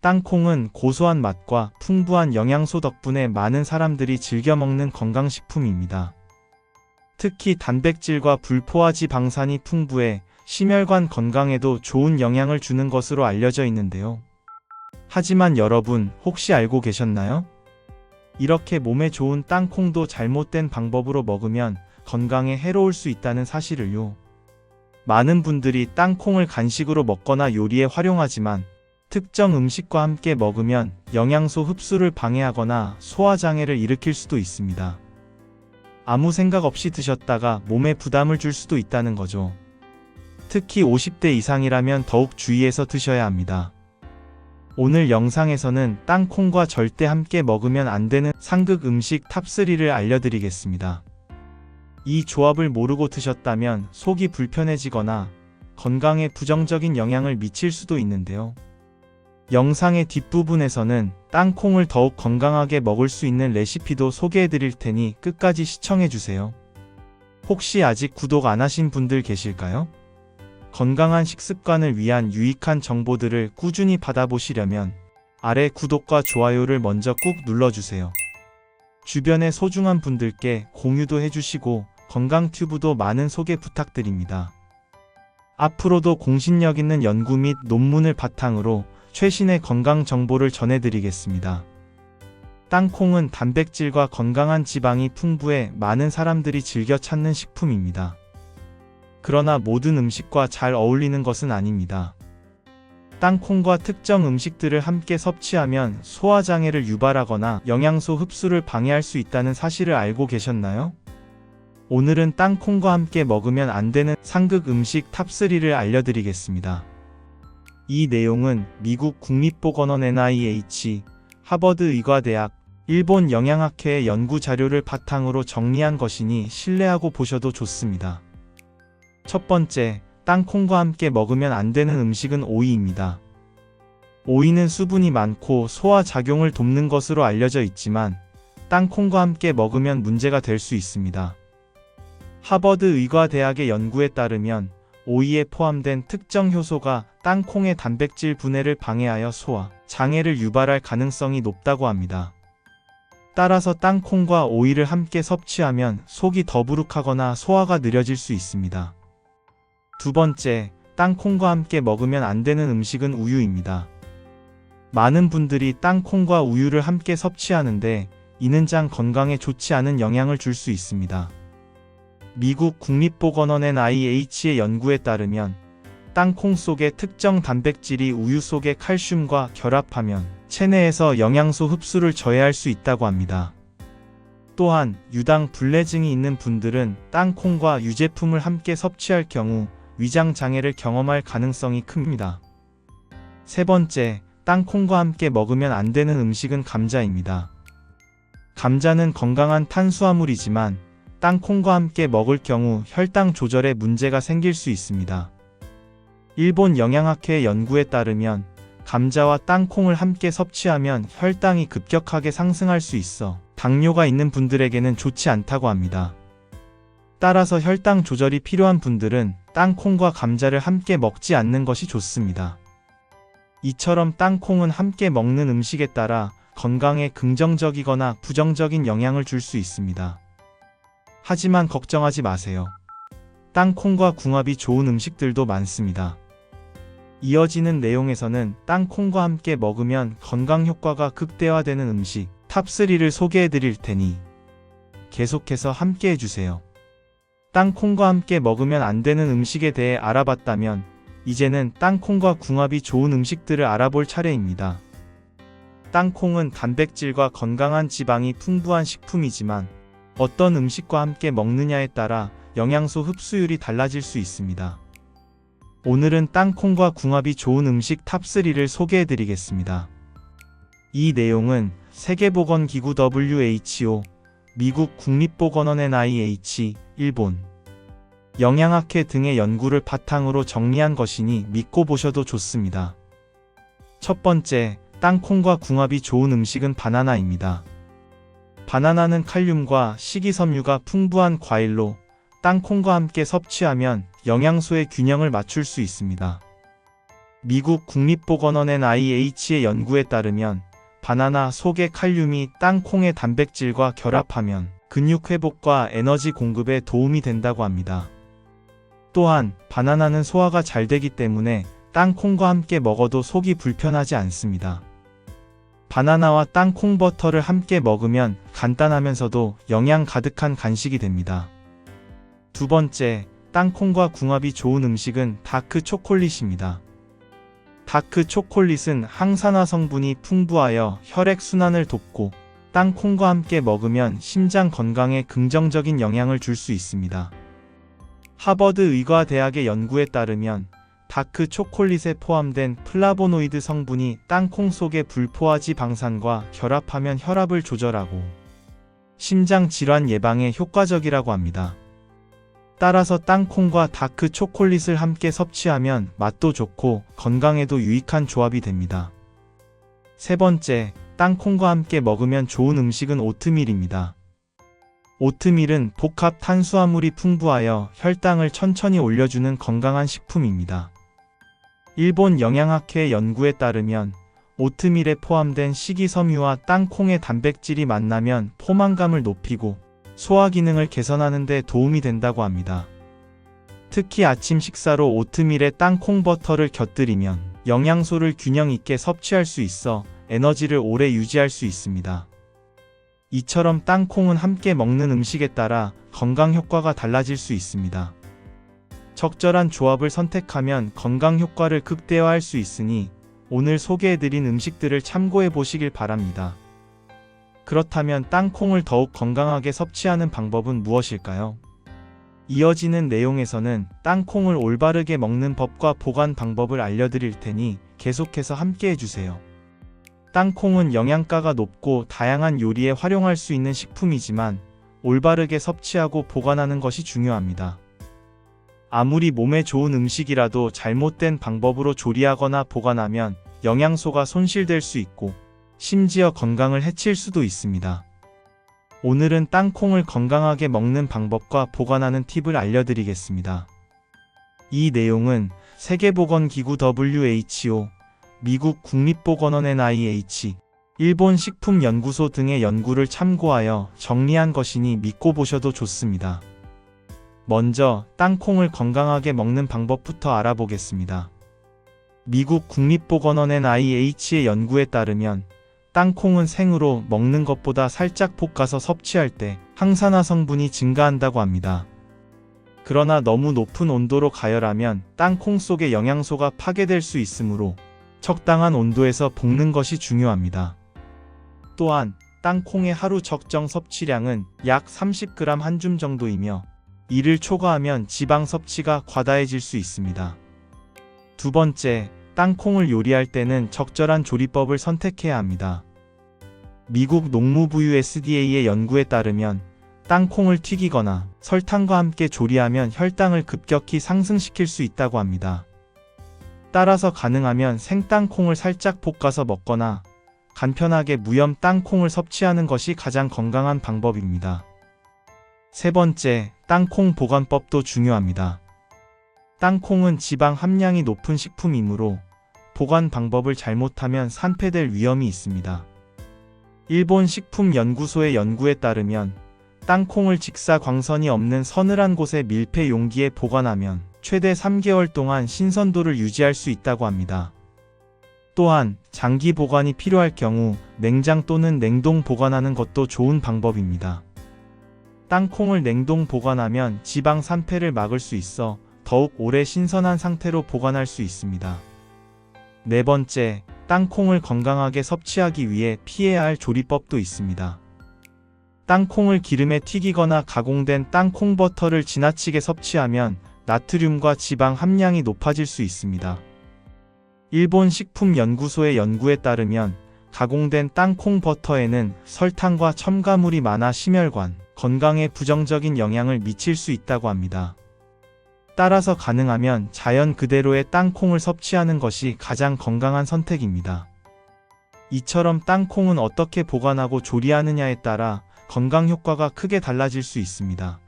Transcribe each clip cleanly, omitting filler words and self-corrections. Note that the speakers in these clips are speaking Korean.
땅콩은 고소한 맛과 풍부한 영양소 덕분에 많은 사람들이 즐겨 먹는 건강식품입니다. 특히 단백질과 불포화지 방산이 풍부해 심혈관 건강에도 좋은 영향을 주는 것으로 알려져 있는데요. 하지만 여러분, 혹시 알고 계셨나요? 이렇게 몸에 좋은 땅콩도 잘못된 방법으로 먹으면 건강에 해로울 수 있다는 사실을요. 많은 분들이 땅콩을 간식으로 먹거나 요리에 활용하지만 특정 음식과 함께 먹으면 영양소 흡수를 방해하거나 소화장애를 일으킬 수도 있습니다. 아무 생각 없이 드셨다가 몸에 부담을 줄 수도 있다는 거죠. 특히 50대 이상이라면 더욱 주의해서 드셔야 합니다. 오늘 영상에서는 땅콩과 절대 함께 먹으면 안 되는 상극 음식 탑3를 알려드리겠습니다. 이 조합을 모르고 드셨다면 속이 불편해지거나 건강에 부정적인 영향을 미칠 수도 있는데요. 영상의 뒷부분에서는 땅콩을 더욱 건강하게 먹을 수 있는 레시피도 소개해드릴 테니 끝까지 시청해주세요. 혹시 아직 구독 안 하신 분들 계실까요? 건강한 식습관을 위한 유익한 정보들을 꾸준히 받아보시려면 아래 구독과 좋아요를 먼저 꾹 눌러주세요. 주변의 소중한 분들께 공유도 해주시고 건강튜브도 많은 소개 부탁드립니다. 앞으로도 공신력 있는 연구 및 논문을 바탕으로 최신의 건강 정보를 전해드리겠습니다. 땅콩은 단백질과 건강한 지방이 풍부해 많은 사람들이 즐겨 찾는 식품입니다. 그러나 모든 음식과 잘 어울리는 것은 아닙니다. 땅콩과 특정 음식들을 함께 섭취하면 소화장애를 유발하거나 영양소 흡수를 방해할 수 있다는 사실을 알고 계셨나요? 오늘은 땅콩과 함께 먹으면 안 되는 상극 음식 탑3를 알려드리겠습니다. 이 내용은 미국 국립보건원 NIH, 하버드 의과대학, 일본 영양학회의 연구 자료를 바탕으로 정리한 것이니 신뢰하고 보셔도 좋습니다. 첫 번째, 땅콩과 함께 먹으면 안 되는 음식은 오이입니다. 오이는 수분이 많고 소화작용을 돕는 것으로 알려져 있지만 땅콩과 함께 먹으면 문제가 될 수 있습니다. 하버드 의과대학의 연구에 따르면 오이에 포함된 특정 효소가 땅콩의 단백질 분해를 방해하여 소화 장애를 유발할 가능성이 높다고 합니다. 따라서 땅콩과 오이를 함께 섭취하면 속이 더부룩하거나 소화가 느려질 수 있습니다. 두 번째, 땅콩과 함께 먹으면 안 되는 음식은 우유입니다. 많은 분들이 땅콩과 우유를 함께 섭취하는데 이는 장 건강에 좋지 않은 영향을 줄 수 있습니다. 미국 국립보건원 NIH의 연구에 따르면 땅콩 속의 특정 단백질이 우유 속의 칼슘과 결합하면 체내에서 영양소 흡수를 저해할 수 있다고 합니다. 또한 유당 불내증이 있는 분들은 땅콩과 유제품을 함께 섭취할 경우 위장 장애를 경험할 가능성이 큽니다. 세 번째, 땅콩과 함께 먹으면 안 되는 음식은 감자입니다. 감자는 건강한 탄수화물이지만 땅콩과 함께 먹을 경우 혈당 조절에 문제가 생길 수 있습니다. 일본 영양학회 연구에 따르면 감자와 땅콩을 함께 섭취하면 혈당이 급격하게 상승할 수 있어 당뇨가 있는 분들에게는 좋지 않다고 합니다. 따라서 혈당 조절이 필요한 분들은 땅콩과 감자를 함께 먹지 않는 것이 좋습니다. 이처럼 땅콩은 함께 먹는 음식에 따라 건강에 긍정적이거나 부정적인 영향을 줄 수 있습니다. 하지만 걱정하지 마세요. 땅콩과 궁합이 좋은 음식들도 많습니다. 이어지는 내용에서는 땅콩과 함께 먹으면 건강 효과가 극대화되는 음식 탑3를 소개해 드릴 테니 계속해서 함께 해주세요. 땅콩과 함께 먹으면 안 되는 음식에 대해 알아봤다면 이제는 땅콩과 궁합이 좋은 음식들을 알아볼 차례입니다. 땅콩은 단백질과 건강한 지방이 풍부한 식품이지만 어떤 음식과 함께 먹느냐에 따라 영양소 흡수율이 달라질 수 있습니다. 오늘은 땅콩과 궁합이 좋은 음식 탑3를 소개해 드리겠습니다. 이 내용은 세계보건기구 WHO, 미국 국립보건원 NIH, 일본 영양학회 등의 연구를 바탕으로 정리한 것이니 믿고 보셔도 좋습니다. 첫 번째, 땅콩과 궁합이 좋은 음식은 바나나입니다. 바나나는 칼륨과 식이섬유가 풍부한 과일로 땅콩과 함께 섭취하면 영양소의 균형을 맞출 수 있습니다. 미국 국립보건원 NIH의 연구에 따르면 바나나 속의 칼륨이 땅콩의 단백질과 결합하면 근육 회복과 에너지 공급에 도움이 된다고 합니다. 또한 바나나는 소화가 잘 되기 때문에 땅콩과 함께 먹어도 속이 불편하지 않습니다. 바나나와 땅콩 버터를 함께 먹으면 간단하면서도 영양 가득한 간식이 됩니다. 두 번째, 땅콩과 궁합이 좋은 음식은 다크 초콜릿입니다. 다크 초콜릿은 항산화 성분이 풍부하여 혈액순환을 돕고 땅콩과 함께 먹으면 심장 건강에 긍정적인 영향을 줄 수 있습니다. 하버드 의과대학의 연구에 따르면 다크 초콜릿에 포함된 플라보노이드 성분이 땅콩 속의 불포화지 방산과 결합하면 혈압을 조절하고 심장 질환 예방에 효과적이라고 합니다. 따라서 땅콩과 다크 초콜릿을 함께 섭취하면 맛도 좋고 건강에도 유익한 조합이 됩니다. 세 번째, 땅콩과 함께 먹으면 좋은 음식은 오트밀입니다. 오트밀은 복합 탄수화물이 풍부하여 혈당을 천천히 올려주는 건강한 식품입니다. 일본 영양학회 연구에 따르면 오트밀에 포함된 식이섬유와 땅콩의 단백질이 만나면 포만감을 높이고 소화 기능을 개선하는 데 도움이 된다고 합니다. 특히 아침 식사로 오트밀에 땅콩 버터를 곁들이면 영양소를 균형 있게 섭취할 수 있어 에너지를 오래 유지할 수 있습니다. 이처럼 땅콩은 함께 먹는 음식에 따라 건강 효과가 달라질 수 있습니다. 적절한 조합을 선택하면 건강 효과를 극대화할 수 있으니 오늘 소개해드린 음식들을 참고해 보시길 바랍니다. 그렇다면 땅콩을 더욱 건강하게 섭취하는 방법은 무엇일까요? 이어지는 내용에서는 땅콩을 올바르게 먹는 법과 보관 방법을 알려드릴 테니 계속해서 함께 해주세요. 땅콩은 영양가가 높고 다양한 요리에 활용할 수 있는 식품이지만 올바르게 섭취하고 보관하는 것이 중요합니다. 아무리 몸에 좋은 음식이라도 잘못된 방법으로 조리하거나 보관하면 영양소가 손실될 수 있고 심지어 건강을 해칠 수도 있습니다. 오늘은 땅콩을 건강하게 먹는 방법과 보관하는 팁을 알려드리겠습니다. 이 내용은 세계보건기구 WHO, 미국 국립보건원 NIH, 일본 식품연구소 등의 연구를 참고하여 정리한 것이니 믿고 보셔도 좋습니다. 먼저 땅콩을 건강하게 먹는 방법부터 알아보겠습니다. 미국 국립보건원 NIH의 연구에 따르면 땅콩은 생으로 먹는 것보다 살짝 볶아서 섭취할 때 항산화 성분이 증가한다고 합니다. 그러나 너무 높은 온도로 가열하면 땅콩 속의 영양소가 파괴될 수 있으므로 적당한 온도에서 볶는 것이 중요합니다. 또한 땅콩의 하루 적정 섭취량은 약 30g 한 줌 정도이며 이를 초과하면 지방 섭취가 과다해질 수 있습니다. 두 번째, 땅콩을 요리할 때는 적절한 조리법을 선택해야 합니다. 미국 농무부유 SDA의 연구에 따르면 땅콩을 튀기거나 설탕과 함께 조리하면 혈당을 급격히 상승시킬 수 있다고 합니다. 따라서 가능하면 생땅콩을 살짝 볶아서 먹거나 간편하게 무염 땅콩을 섭취하는 것이 가장 건강한 방법입니다. 세 번째, 땅콩 보관법도 중요합니다. 땅콩은 지방 함량이 높은 식품이므로 보관 방법을 잘못하면 산패될 위험이 있습니다. 일본 식품연구소의 연구에 따르면 땅콩을 직사광선이 없는 서늘한 곳의 밀폐 용기에 보관하면 최대 3개월 동안 신선도를 유지할 수 있다고 합니다. 또한 장기 보관이 필요할 경우 냉장 또는 냉동 보관하는 것도 좋은 방법입니다. 땅콩을 냉동 보관하면 지방 산패를 막을 수 있어 더욱 오래 신선한 상태로 보관할 수 있습니다. 네 번째, 땅콩을 건강하게 섭취하기 위해 피해야 할 조리법도 있습니다. 땅콩을 기름에 튀기거나 가공된 땅콩 버터를 지나치게 섭취하면 나트륨과 지방 함량이 높아질 수 있습니다. 일본 식품연구소의 연구에 따르면 가공된 땅콩 버터에는 설탕과 첨가물이 많아 심혈관, 건강에 부정적인 영향을 미칠 수 있다고 합니다. 따라서 가능하면 자연 그대로의 땅콩을 섭취하는 것이 가장 건강한 선택입니다. 이처럼 땅콩은 어떻게 보관하고 조리하느냐에 따라 건강 효과가 크게 달라질 수 있습니다.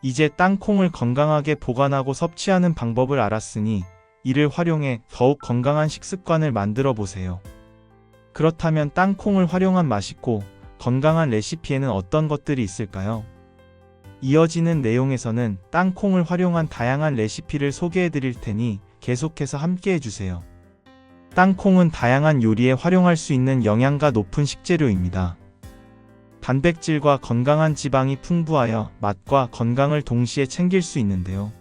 이제 땅콩을 건강하게 보관하고 섭취하는 방법을 알았으니 이를 활용해 더욱 건강한 식습관을 만들어 보세요. 그렇다면 땅콩을 활용한 맛있고 건강한 레시피에는 어떤 것들이 있을까요? 이어지는 내용에서는 땅콩을 활용한 다양한 레시피를 소개해 드릴 테니 계속해서 함께 해주세요. 땅콩은 다양한 요리에 활용할 수 있는 영양가 높은 식재료입니다. 단백질과 건강한 지방이 풍부하여 맛과 건강을 동시에 챙길 수 있는데요.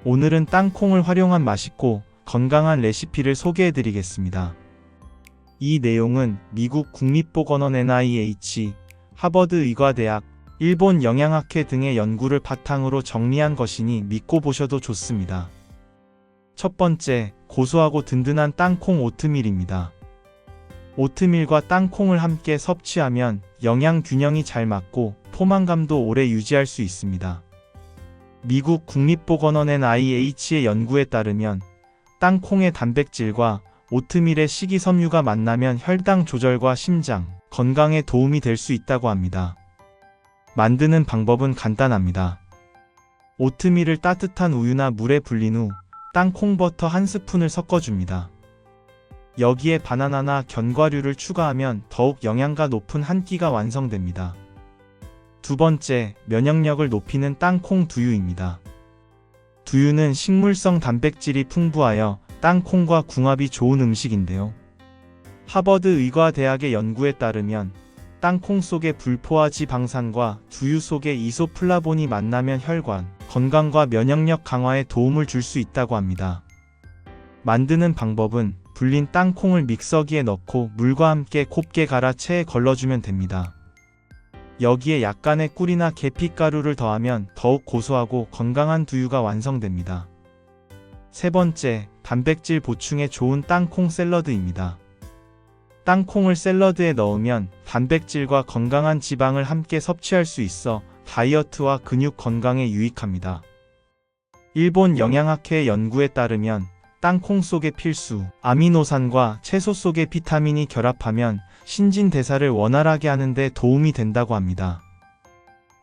오늘은 땅콩을 활용한 맛있고 건강한 레시피를 소개해 드리겠습니다. 이 내용은 미국 국립보건원 NIH, 하버드 의과대학, 일본 영양학회 등의 연구를 바탕으로 정리한 것이니 믿고 보셔도 좋습니다. 첫 번째, 고소하고 든든한 땅콩 오트밀입니다. 오트밀과 땅콩을 함께 섭취하면 영양 균형이 잘 맞고 포만감도 오래 유지할 수 있습니다. 미국 국립보건원 NIH의 연구에 따르면 땅콩의 단백질과 오트밀의 식이섬유가 만나면 혈당 조절과 심장 건강에 도움이 될 수 있다고 합니다. 만드는 방법은 간단합니다. 오트밀을 따뜻한 우유나 물에 불린 후 땅콩 버터 1스푼을 섞어줍니다. 여기에 바나나나 견과류를 추가하면 더욱 영양가 높은 한 끼가 완성됩니다. 두 번째, 면역력을 높이는 땅콩 두유입니다. 두유는 식물성 단백질이 풍부하여 땅콩과 궁합이 좋은 음식인데요. 하버드 의과대학의 연구에 따르면 땅콩 속의 불포화 지방산과 두유 속의 이소플라본이 만나면 혈관, 건강과 면역력 강화에 도움을 줄 수 있다고 합니다. 만드는 방법은 불린 땅콩을 믹서기에 넣고 물과 함께 곱게 갈아 체에 걸러주면 됩니다. 여기에 약간의 꿀이나 계피가루를 더하면 더욱 고소하고 건강한 두유가 완성됩니다. 세 번째, 단백질 보충에 좋은 땅콩 샐러드입니다. 땅콩을 샐러드에 넣으면 단백질과 건강한 지방을 함께 섭취할 수 있어 다이어트와 근육 건강에 유익합니다. 일본 영양학회의 연구에 따르면 땅콩 속의 필수 아미노산과 채소 속의 비타민이 결합하면 신진대사를 원활하게 하는 데 도움이 된다고 합니다.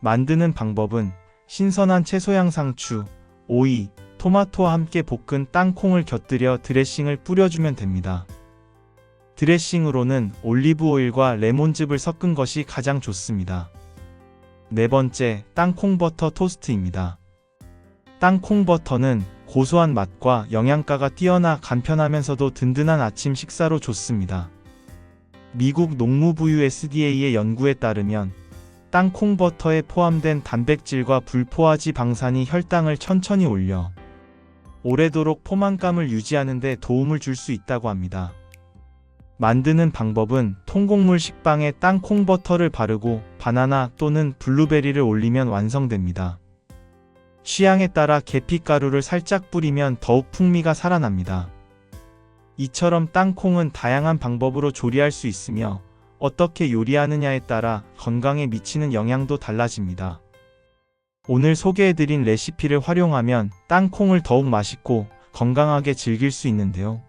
만드는 방법은 신선한 채소향 상추, 오이, 토마토와 함께 볶은 땅콩을 곁들여 드레싱을 뿌려주면 됩니다. 드레싱으로는 올리브 오일과 레몬즙을 섞은 것이 가장 좋습니다. 네 번째, 땅콩 버터 토스트입니다. 땅콩 버터는 고소한 맛과 영양가가 뛰어나 간편하면서도 든든한 아침 식사로 좋습니다. 미국 농무부유 SDA의 연구에 따르면 땅콩 버터에 포함된 단백질과 불포화지 방산이 혈당을 천천히 올려 오래도록 포만감을 유지하는 데 도움을 줄 수 있다고 합니다. 만드는 방법은 통곡물 식빵에 땅콩 버터를 바르고 바나나 또는 블루베리를 올리면 완성됩니다. 취향에 따라 계피가루를 살짝 뿌리면 더욱 풍미가 살아납니다. 이처럼 땅콩은 다양한 방법으로 조리할 수 있으며 어떻게 요리하느냐에 따라 건강에 미치는 영향도 달라집니다. 오늘 소개해드린 레시피를 활용하면 땅콩을 더욱 맛있고 건강하게 즐길 수 있는데요.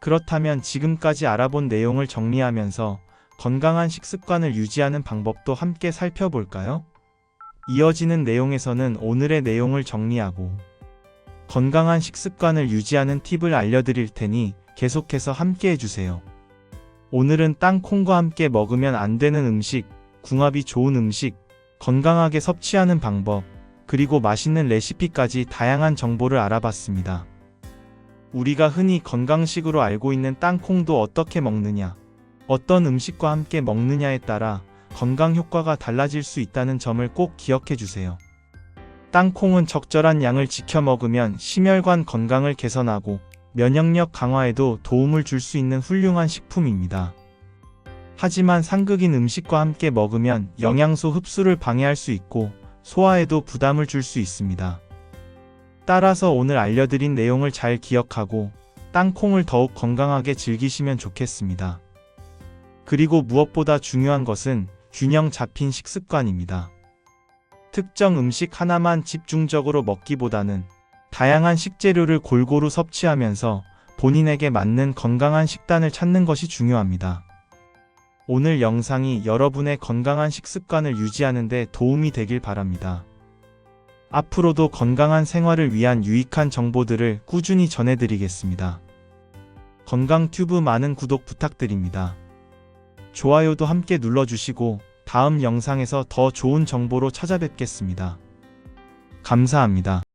그렇다면 지금까지 알아본 내용을 정리하면서 건강한 식습관을 유지하는 방법도 함께 살펴볼까요? 이어지는 내용에서는 오늘의 내용을 정리하고 건강한 식습관을 유지하는 팁을 알려드릴 테니 계속해서 함께 해주세요. 오늘은 땅콩과 함께 먹으면 안 되는 음식, 궁합이 좋은 음식, 건강하게 섭취하는 방법, 그리고 맛있는 레시피까지 다양한 정보를 알아봤습니다. 우리가 흔히 건강식으로 알고 있는 땅콩도 어떻게 먹느냐, 어떤 음식과 함께 먹느냐에 따라 건강 효과가 달라질 수 있다는 점을 꼭 기억해 주세요. 땅콩은 적절한 양을 지켜 먹으면 심혈관 건강을 개선하고 면역력 강화에도 도움을 줄 수 있는 훌륭한 식품입니다. 하지만 상극인 음식과 함께 먹으면 영양소 흡수를 방해할 수 있고 소화에도 부담을 줄 수 있습니다. 따라서 오늘 알려드린 내용을 잘 기억하고 땅콩을 더욱 건강하게 즐기시면 좋겠습니다. 그리고 무엇보다 중요한 것은 균형 잡힌 식습관입니다. 특정 음식 하나만 집중적으로 먹기보다는 다양한 식재료를 골고루 섭취하면서 본인에게 맞는 건강한 식단을 찾는 것이 중요합니다. 오늘 영상이 여러분의 건강한 식습관을 유지하는 데 도움이 되길 바랍니다. 앞으로도 건강한 생활을 위한 유익한 정보들을 꾸준히 전해드리겠습니다. 건강튜브 많은 구독 부탁드립니다. 좋아요도 함께 눌러주시고 다음 영상에서 더 좋은 정보로 찾아뵙겠습니다. 감사합니다.